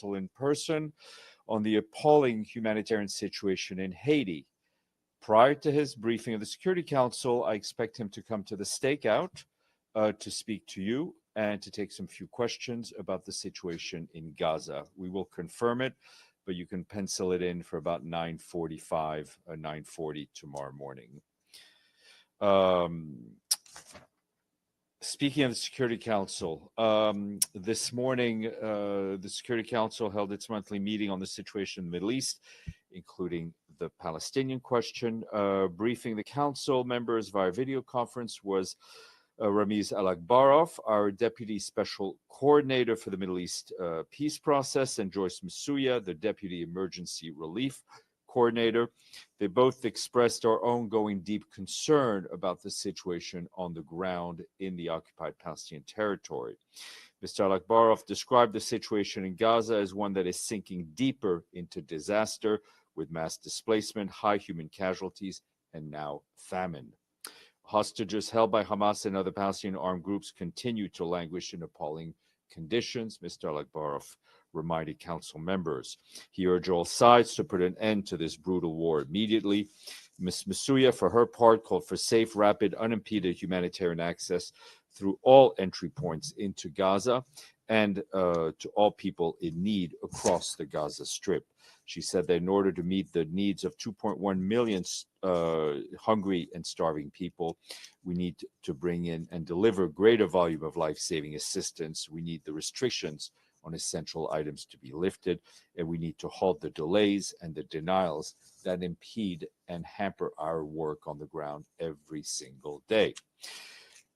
Council in person on the appalling humanitarian situation in Haiti. Prior to his briefing of the Security Council, I expect him to come to the stakeout to speak to you and to take some few questions about the situation in Gaza. We will confirm it, but you can pencil it in for about 9:45 or 9:40 tomorrow morning. Speaking of the Security Council, this morning, the Security Council held its monthly meeting on the situation in the Middle East, including the Palestinian question. Briefing the Council members via video conference was Ramiz Alakbarov, our Deputy Special Coordinator for the Middle East Peace Process, and Joyce Masuya, the Deputy Emergency Relief Coordinator. They both expressed our ongoing deep concern about the situation on the ground in the occupied Palestinian territory. Mr. Alakbarov described the situation in Gaza as one that is sinking deeper into disaster, with mass displacement, high human casualties, and now famine. Hostages held by Hamas and other Palestinian armed groups continue to languish in appalling conditions, Mr. Alakbarov reminded council members. He urged all sides to put an end to this brutal war immediately. Ms. Masuya, for her part, called for safe, rapid, unimpeded humanitarian access through all entry points into Gaza and to all people in need across the Gaza Strip. She said that in order to meet the needs of 2.1 million hungry and starving people, we need to bring in and deliver greater volume of life-saving assistance. We need the restrictions on essential items to be lifted, and we need to halt the delays and the denials that impede and hamper our work on the ground every single day.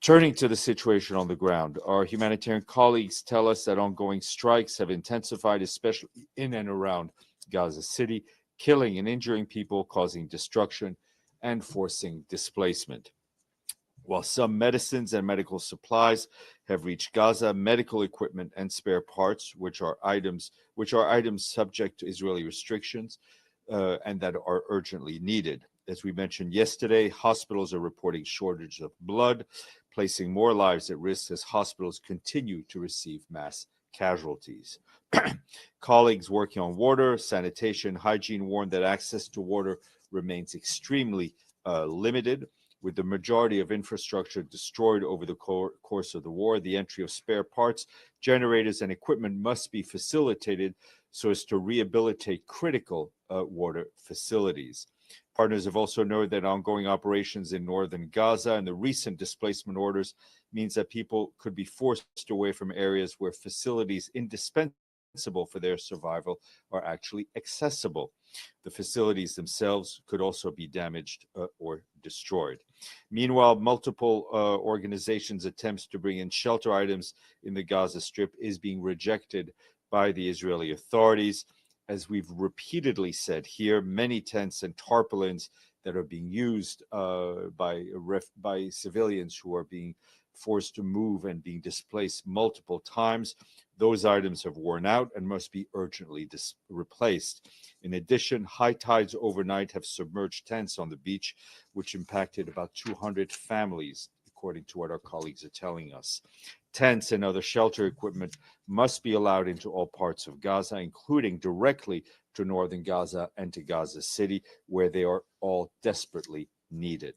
Turning to the situation on the ground, our humanitarian colleagues tell us that ongoing strikes have intensified, especially in and around Gaza City, killing and injuring people, causing destruction, and forcing displacement. While some medicines and medical supplies have reached Gaza, medical equipment and spare parts, which are items subject to Israeli restrictions and that are urgently needed. As we mentioned yesterday, hospitals are reporting shortage of blood, placing more lives at risk as hospitals continue to receive mass casualties. Colleagues working on water, sanitation, hygiene warn that access to water remains extremely limited. With the majority of infrastructure destroyed over the course of the war, the entry of spare parts, generators, and equipment must be facilitated so as to rehabilitate critical water facilities. Partners have also noted that ongoing operations in northern Gaza and the recent displacement orders means that people could be forced away from areas where facilities indispensable for their survival are actually accessible. The facilities themselves could also be damaged or destroyed. Meanwhile, multiple organizations' attempts to bring in shelter items in the Gaza Strip is being rejected by the Israeli authorities. As we've repeatedly said here, many tents and tarpaulins that are being used by civilians who are being forced to move and being displaced multiple times, those items have worn out and must be urgently replaced. In addition, high tides overnight have submerged tents on the beach, which impacted about 200 families, according to what our colleagues are telling us. Tents and other shelter equipment must be allowed into all parts of Gaza, including directly to northern Gaza and to Gaza City, where they are all desperately needed.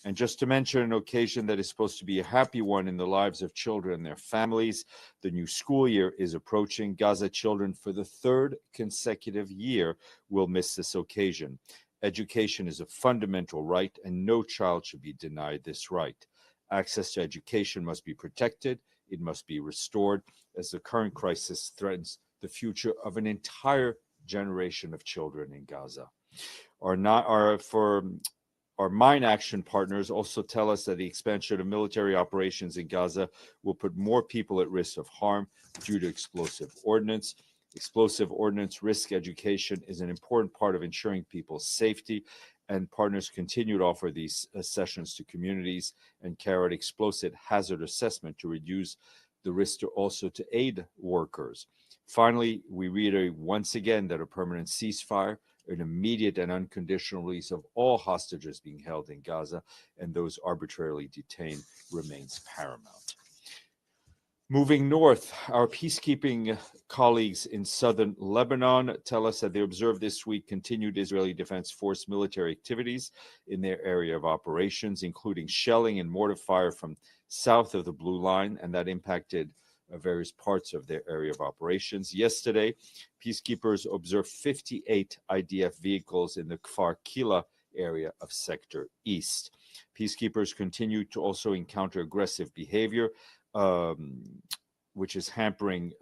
And just to mention an occasion that is supposed to be a happy one in the lives of children and their families, the new school year is approaching. Gaza children, for the third consecutive year, will miss this occasion. Education is a fundamental right, and no child should be denied this right. Access to education must be protected. It must be restored, as the current crisis threatens the future of an entire generation of children in Gaza. Our mine action partners also tell us that the expansion of military operations in Gaza will put more people at risk of harm due to explosive ordnance. Explosive ordnance risk education is an important part of ensuring people's safety, and partners continue to offer these sessions to communities and carry out explosive hazard assessment to reduce the risk to aid workers. Finally, we reiterate once again that a permanent ceasefire, an immediate and unconditional release of all hostages being held in Gaza and those arbitrarily detained remains paramount. Moving north, our peacekeeping colleagues in southern Lebanon tell us that they observed this week continued Israeli Defense Force military activities in their area of operations, including shelling and mortar fire from south of the Blue Line, and that impacted various parts of their area of operations. Yesterday, peacekeepers observed 58 IDF vehicles in the Kfar Kila area of Sector East. Peacekeepers continue to also encounter aggressive behavior, which is hampering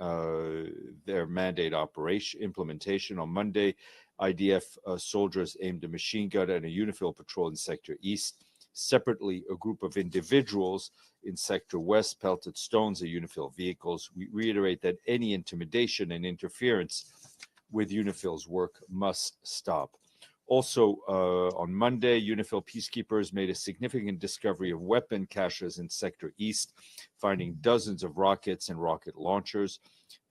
their mandate operation implementation. On Monday, IDF soldiers aimed a machine gun at a UNIFIL patrol in Sector East. Separately, a group of individuals in Sector West pelted stones at UNIFIL vehicles. We reiterate that any intimidation and interference with UNIFIL's work must stop. Also, on Monday, UNIFIL peacekeepers made a significant discovery of weapon caches in Sector East, finding dozens of rockets and rocket launchers,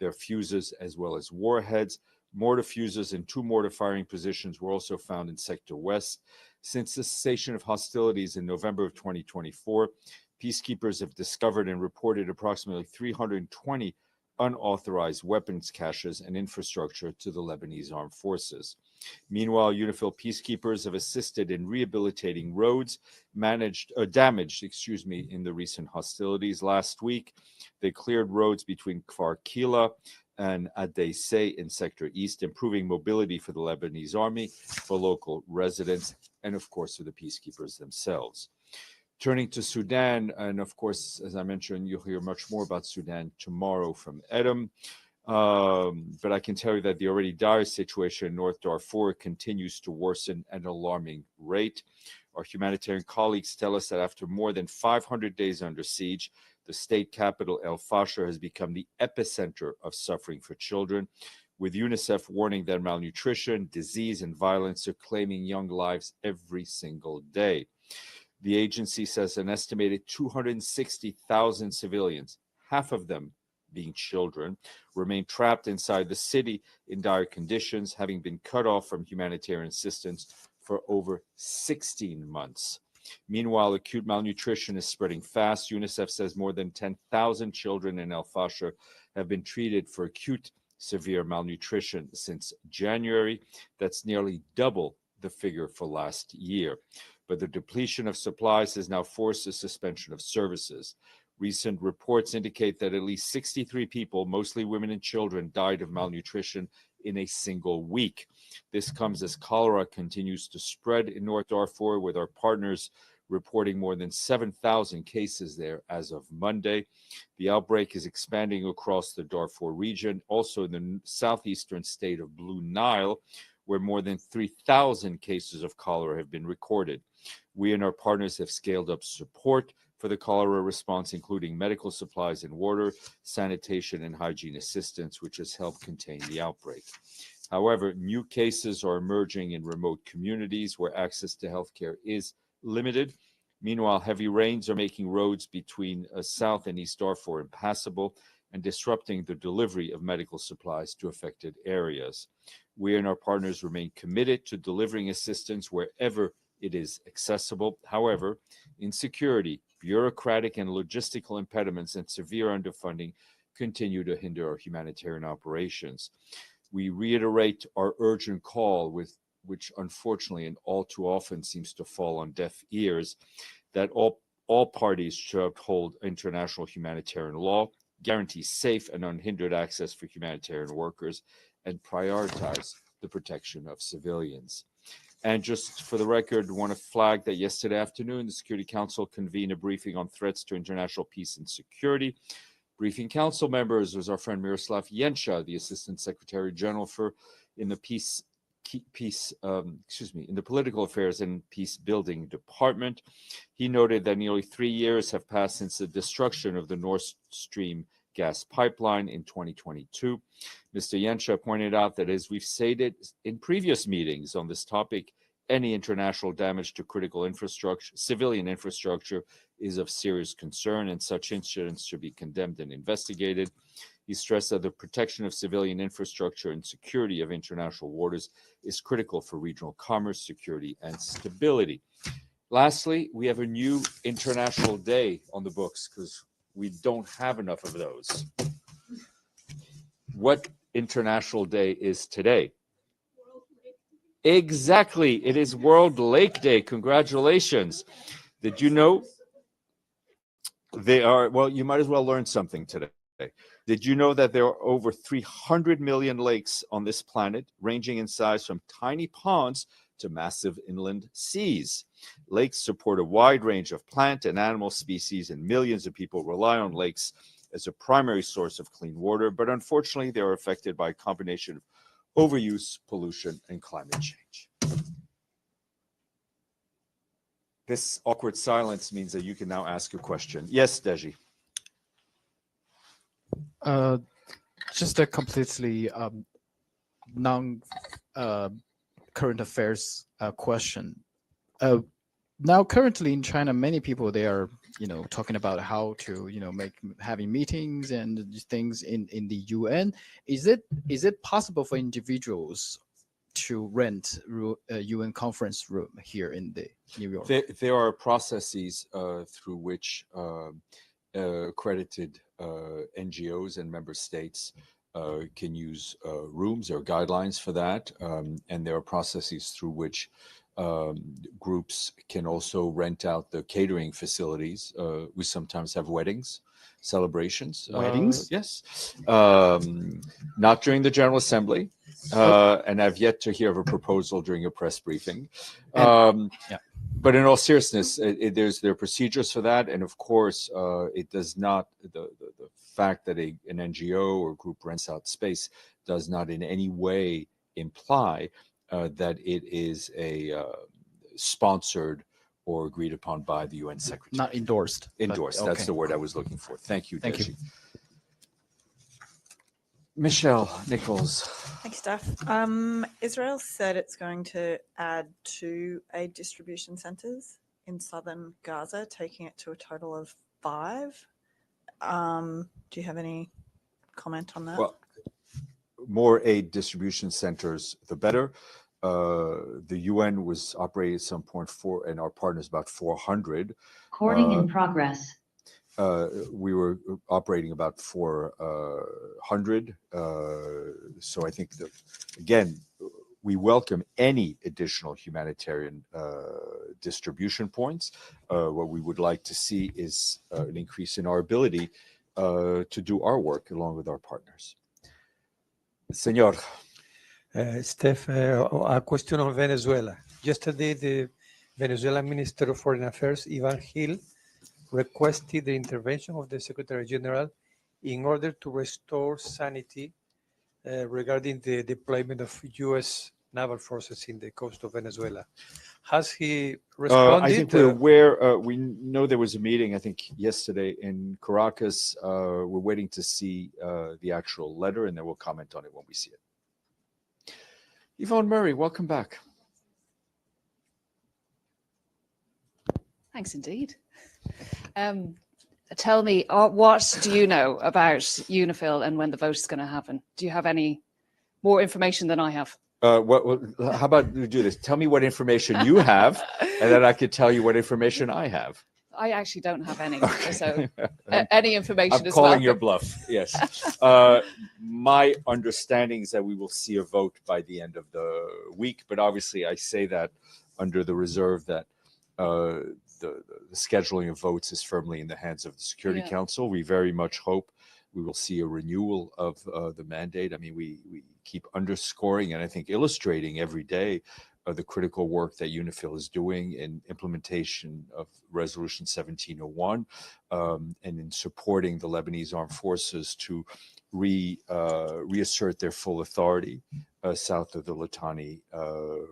their fuses, as well as warheads. Mortar fuses and 2 mortar firing positions were also found in Sector West. Since the cessation of hostilities in November of 2024, peacekeepers have discovered and reported approximately 320 unauthorized weapons caches and infrastructure to the Lebanese armed forces. Meanwhile, UNIFIL peacekeepers have assisted in rehabilitating roads damaged in the recent hostilities. Last week, they cleared roads between Kfar Kila and Adeyseh in Sector East, improving mobility for the Lebanese army, for local residents, and of course for the peacekeepers themselves. Turning to Sudan, and of course, as I mentioned, you'll hear much more about Sudan tomorrow from Edom. But I can tell you that the already dire situation in North Darfur continues to worsen at an alarming rate. Our humanitarian colleagues tell us that after more than 500 days under siege, the state capital, El Fasher, has become the epicenter of suffering for children, with UNICEF warning that malnutrition, disease, and violence are claiming young lives every single day. The agency says an estimated 260,000 civilians, half of them being children, remain trapped inside the city in dire conditions, having been cut off from humanitarian assistance for over 16 months. Meanwhile, acute malnutrition is spreading fast. UNICEF says more than 10,000 children in El Fasher have been treated for acute severe malnutrition since January. That's nearly double the figure for last year. But the depletion of supplies has now forced a suspension of services. Recent reports indicate that at least 63 people, mostly women and children, died of malnutrition in a single week. This comes as cholera continues to spread in North Darfur, with our partners reporting more than 7,000 cases there as of Monday. The outbreak is expanding across the Darfur region, also in the southeastern state of Blue Nile, where more than 3,000 cases of cholera have been recorded. We and our partners have scaled up support for the cholera response, including medical supplies and water, sanitation, and hygiene assistance, which has helped contain the outbreak. However, new cases are emerging in remote communities where access to healthcare is limited. Meanwhile, heavy rains are making roads between South and East Darfur impassable and disrupting the delivery of medical supplies to affected areas. We and our partners remain committed to delivering assistance wherever it is accessible. However, insecurity, bureaucratic and logistical impediments, and severe underfunding continue to hinder our humanitarian operations. We reiterate our urgent call, which unfortunately and all too often seems to fall on deaf ears, that all parties should uphold international humanitarian law, guarantee safe and unhindered access for humanitarian workers, and prioritize the protection of civilians. And just for the record, I want to flag that yesterday afternoon, the Security Council convened a briefing on threats to international peace and security. Briefing council members was our friend Miroslav Jenscha, the Assistant Secretary General in the Political Affairs and Peace Building Department. He noted that nearly 3 years have passed since the destruction of the Nord Stream gas pipeline in 2022. Mr. Jenscha pointed out that, as we've stated in previous meetings on this topic, any international damage to critical infrastructure, civilian infrastructure, is of serious concern, and such incidents should be condemned and investigated. He stressed that the protection of civilian infrastructure and security of international waters is critical for regional commerce, security, and stability. Lastly, we have a new international day on the books, because We don't have enough of those. What international day is today? Exactly. It is World Lake Day. Congratulations. Did you know they are, well, you might as well learn something today. Did you know that there are over 300 million lakes on this planet, ranging in size from tiny ponds to massive inland seas? Lakes support a wide range of plant and animal species, and millions of people rely on lakes as a primary source of clean water, but unfortunately, they are affected by a combination of overuse, pollution, and climate change. This awkward silence means that you can now ask a question. Yes, Deji. Just a completely non current affairs question. Now, currently in China, many people, they are, talking about how to, having meetings and things in the UN. Is it possible for individuals to rent a UN conference room here in New York? There are processes through which accredited NGOs and member states can use rooms or guidelines for that. And there are processes through which groups can also rent out the catering facilities. We sometimes have weddings, celebrations. Weddings? Yes. Not during the General Assembly. And I've yet to hear of a proposal during a press briefing. But in all seriousness, there are procedures for that. And of course, it does not, the fact that an NGO or group rents out space does not in any way imply that it is a sponsored or agreed upon by the UN Secretary. Not endorsed. Endorsed, but, that's the word I was looking for. Thank you, Thank Deji. you. Michelle Nichols. Thanks, Steph. Israel said it's going to add 2 aid distribution centers in southern Gaza, taking it to a total of 5. Do you have any comment on that? Well, more aid distribution centers, the better. The UN was operating at some point and our partners about 400. Recording in progress. We were operating about 400. So I think that, again, we welcome any additional humanitarian distribution points. What we would like to see is an increase in our ability to do our work along with our partners. Senor. Steph, a question on Venezuela. Yesterday, the Venezuelan Minister of Foreign Affairs, Ivan Gil, requested the intervention of the Secretary General in order to restore sanity regarding the deployment of U.S. naval forces in the coast of Venezuela. Has he responded? I think we're aware. We know there was a meeting, I think, yesterday in Caracas. We're waiting to see the actual letter, and then we'll comment on it when we see it. Yvonne Murray, welcome back. Thanks indeed. Tell me, what do you know about UNIFIL and when the vote is going to happen? Do you have any more information than I have? How about we do this? Tell me what information you have, and then I could tell you what information I have. I actually don't have any. So any information I'm is calling welcome. your bluff. Yes. My understanding is that we will see a vote by the end of the week, but obviously I say that under the reserve that the scheduling of votes is firmly in the hands of the Security Council. We very much hope we will see a renewal of the mandate. I mean, we keep underscoring and I think illustrating every day the critical work that UNIFIL is doing in implementation of Resolution 1701 and in supporting the Lebanese armed forces to reassert their full authority south of the Litani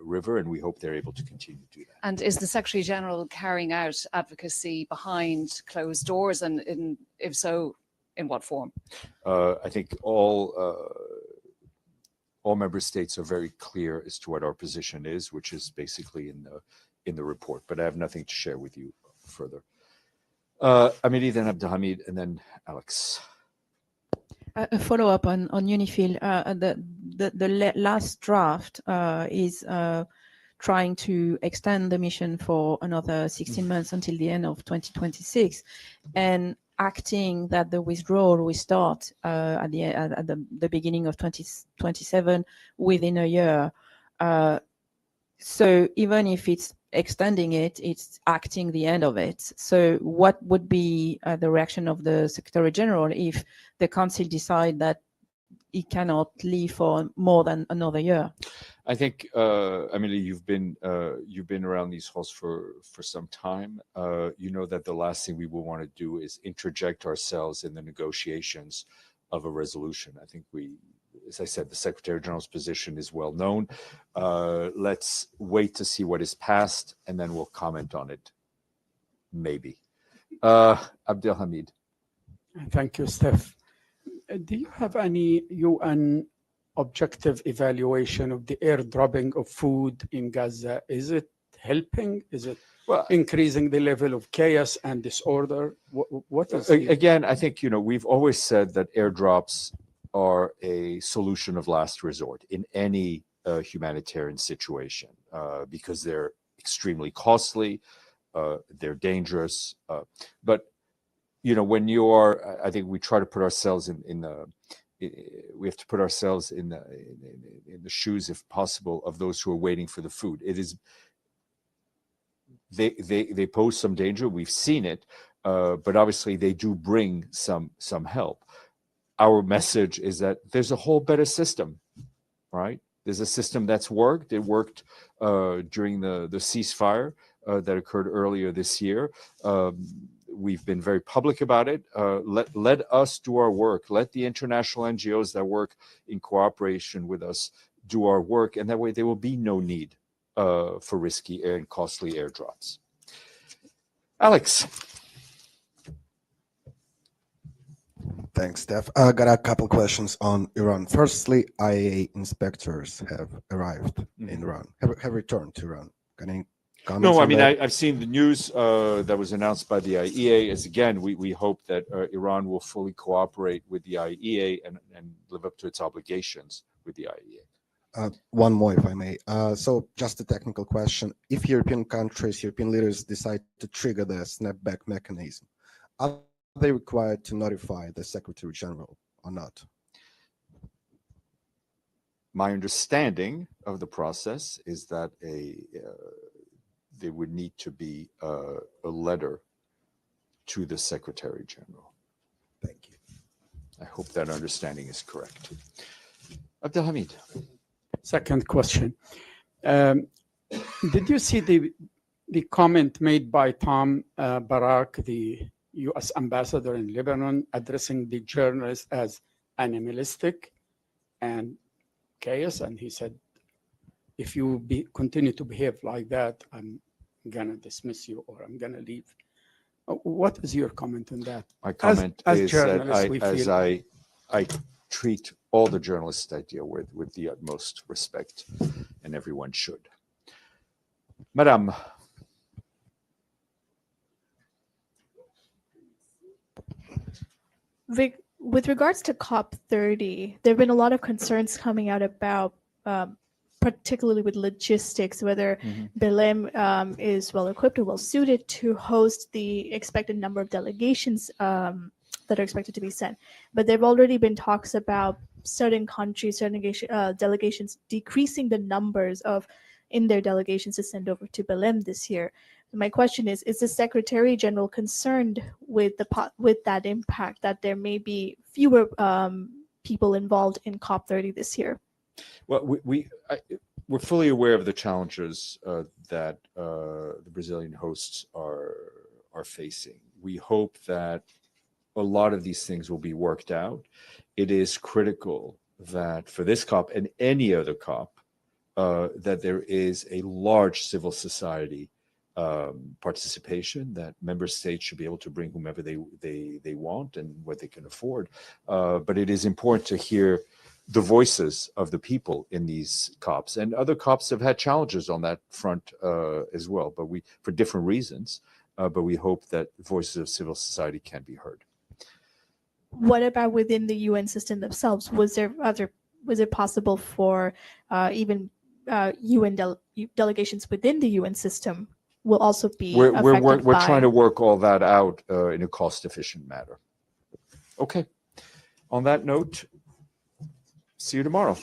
River, and we hope they're able to continue to do that. And is the Secretary General carrying out advocacy behind closed doors, and if so, in what form? I think all member states are very clear as to what our position is, which is basically in the report. But I have nothing to share with you further. Amélie, then Abdelhamid, and then Alex. A follow-up on UNIFIL. The last draft is trying to extend the mission for another 16 months until the end of 2026. And acting that the withdrawal will start at the beginning of 2027 within a year. So even if it's extending it, it's acting the end of it. So what would be the reaction of the Secretary General if the Council decide that it cannot leave for more than another year? I think, Amelie, you've been around these halls for some time. You know that the last thing we will want to do is interject ourselves in the negotiations of a resolution. I think as I said, the Secretary General's position is well known. Let's wait to see what is passed, and then we'll comment on it. Maybe. Abdelhamid. Thank you, Steph. Do you have any UN objective evaluation of the airdropping of food in Gaza? Is it helping? Is it increasing the level of chaos and disorder? What is again, I think, we've always said that airdrops are a solution of last resort in any humanitarian situation because they're extremely costly, they're dangerous. But when you are, I think we try to put ourselves we have to put ourselves in the shoes, if possible, of those who are waiting for the food. It is they pose some danger. We've seen it, but obviously they do bring some help. Our message is that there's a whole better system, right? There's a system that's worked. It worked during the ceasefire that occurred earlier this year. We've been very public about it. Let us do our work. Let the international NGOs that work in cooperation with us do our work, and that way there will be no need for risky and costly airdrops. Alex. Thanks, Steph. I got a couple questions on Iran. Firstly, IAEA inspectors have arrived in Iran, have returned to Iran. Can you comment? No, I mean, I've seen the news that was announced by the IAEA. As again, we hope that Iran will fully cooperate with the IAEA and live up to its obligations with the IAEA. One more, if I may. So just a technical question. If European countries, European leaders decide to trigger the snapback mechanism, are they required to notify the Secretary General or not? My understanding of the process is that there would need to be a letter to the Secretary General. Thank you. I hope that understanding is correct. Abdelhamid. Second question. Did you see the comment made by Tom Barak, the U.S. ambassador in Lebanon, addressing the journalists as animalistic and chaos? And he said, if you continue to behave like that, I'm going to dismiss you or I'm going to leave. What is your comment on that? My comment as is that I treat all the journalists I deal with the utmost respect, and everyone should. Madame. With regards to COP30, there have been a lot of concerns coming out about, particularly with logistics, whether Belém is well equipped or well suited to host the expected number of delegations that are expected to be sent. But there have already been talks about certain countries, certain delegations decreasing the numbers in their delegations to send over to Belém this year. My question is the Secretary General concerned with that impact, that there may be fewer people involved in COP30 this year? Well, we're fully aware of the challenges that the Brazilian hosts are facing. We hope that a lot of these things will be worked out. It is critical that for this COP and any other COP, that there is a large civil society participation, that member states should be able to bring whomever they want and what they can afford. But it is important to hear the voices of the people in these COPs, and other COPs have had challenges on that front as well, but for different reasons. But we hope that voices of civil society can be heard. What about within the UN system themselves? Was it possible for even UN delegations within the UN system will also be We're affected we're by. trying to work all that out in a cost-efficient manner. Okay. On that note, see you tomorrow.